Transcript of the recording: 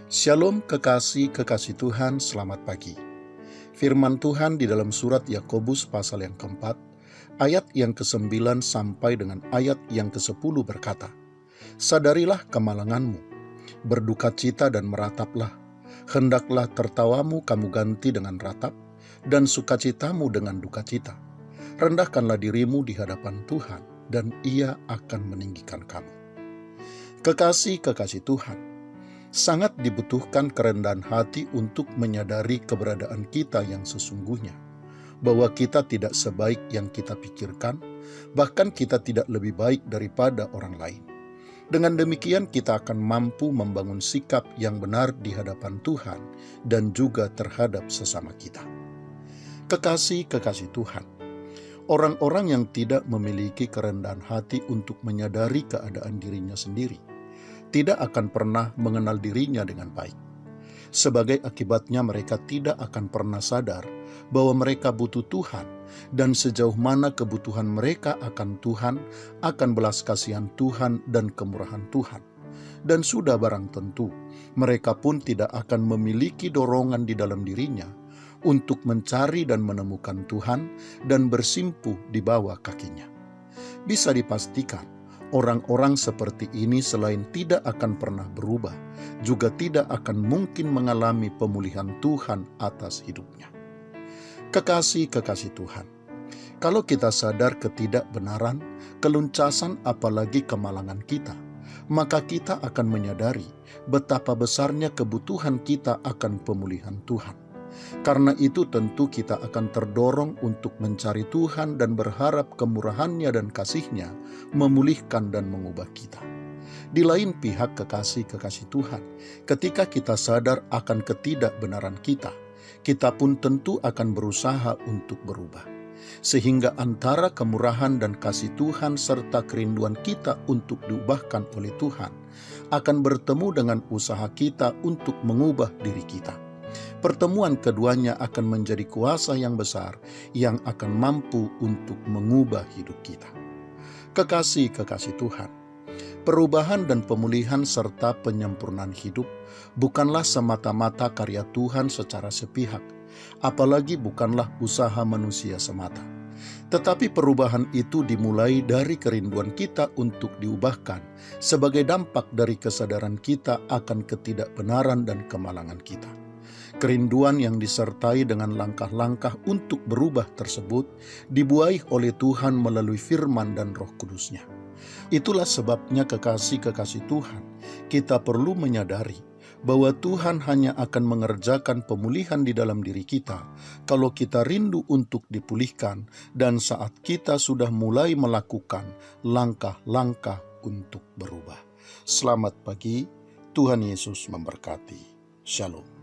Shalom kekasih Tuhan, selamat pagi. Firman Tuhan di dalam surat Yakobus pasal yang keempat, ayat yang ke-9 sampai dengan ayat yang ke-10 berkata, "Sadarilah kemalanganmu, berdukacita dan merataplah. Hendaklah tertawamu kamu ganti dengan ratap, dan sukacitamu dengan dukacita. Rendahkanlah dirimu di hadapan Tuhan, dan Ia akan meninggikan kamu." Kekasih Tuhan, sangat dibutuhkan kerendahan hati untuk menyadari keberadaan kita yang sesungguhnya, bahwa kita tidak sebaik yang kita pikirkan, bahkan kita tidak lebih baik daripada orang lain. Dengan demikian kita akan mampu membangun sikap yang benar di hadapan Tuhan dan juga terhadap sesama kita. Kekasih Tuhan, orang-orang yang tidak memiliki kerendahan hati untuk menyadari keadaan dirinya sendiri tidak akan pernah mengenal dirinya dengan baik. Sebagai akibatnya mereka tidak akan pernah sadar bahwa mereka butuh Tuhan dan sejauh mana kebutuhan mereka akan Tuhan, akan belas kasihan Tuhan dan kemurahan Tuhan. Dan sudah barang tentu, mereka pun tidak akan memiliki dorongan di dalam dirinya untuk mencari dan menemukan Tuhan dan bersimpuh di bawah kakinya. Bisa dipastikan, orang-orang seperti ini selain tidak akan pernah berubah, juga tidak akan mungkin mengalami pemulihan Tuhan atas hidupnya. Kekasih Tuhan, kalau kita sadar ketidakbenaran, keluncasan apalagi kemalangan kita, maka kita akan menyadari betapa besarnya kebutuhan kita akan pemulihan Tuhan. Karena itu tentu kita akan terdorong untuk mencari Tuhan dan berharap kemurahan-Nya dan kasih-Nya memulihkan dan mengubah kita. Di lain pihak kekasih Tuhan, ketika kita sadar akan ketidakbenaran kita pun tentu akan berusaha untuk berubah. Sehingga antara kemurahan dan kasih Tuhan serta kerinduan kita untuk diubahkan oleh Tuhan akan bertemu dengan usaha kita untuk mengubah diri kita. Pertemuan keduanya akan menjadi kuasa yang besar yang akan mampu untuk mengubah hidup kita. Kekasih Tuhan, perubahan dan pemulihan serta penyempurnaan hidup bukanlah semata-mata karya Tuhan secara sepihak, apalagi bukanlah usaha manusia semata. Tetapi perubahan itu dimulai dari kerinduan kita untuk diubahkan sebagai dampak dari kesadaran kita akan ketidakbenaran dan kemalangan kita. Kerinduan yang disertai dengan langkah-langkah untuk berubah tersebut dibuai oleh Tuhan melalui firman dan Roh Kudus-Nya. Itulah sebabnya kekasih Tuhan, kita perlu menyadari bahwa Tuhan hanya akan mengerjakan pemulihan di dalam diri kita kalau kita rindu untuk dipulihkan dan saat kita sudah mulai melakukan langkah-langkah untuk berubah. Selamat pagi, Tuhan Yesus memberkati. Shalom.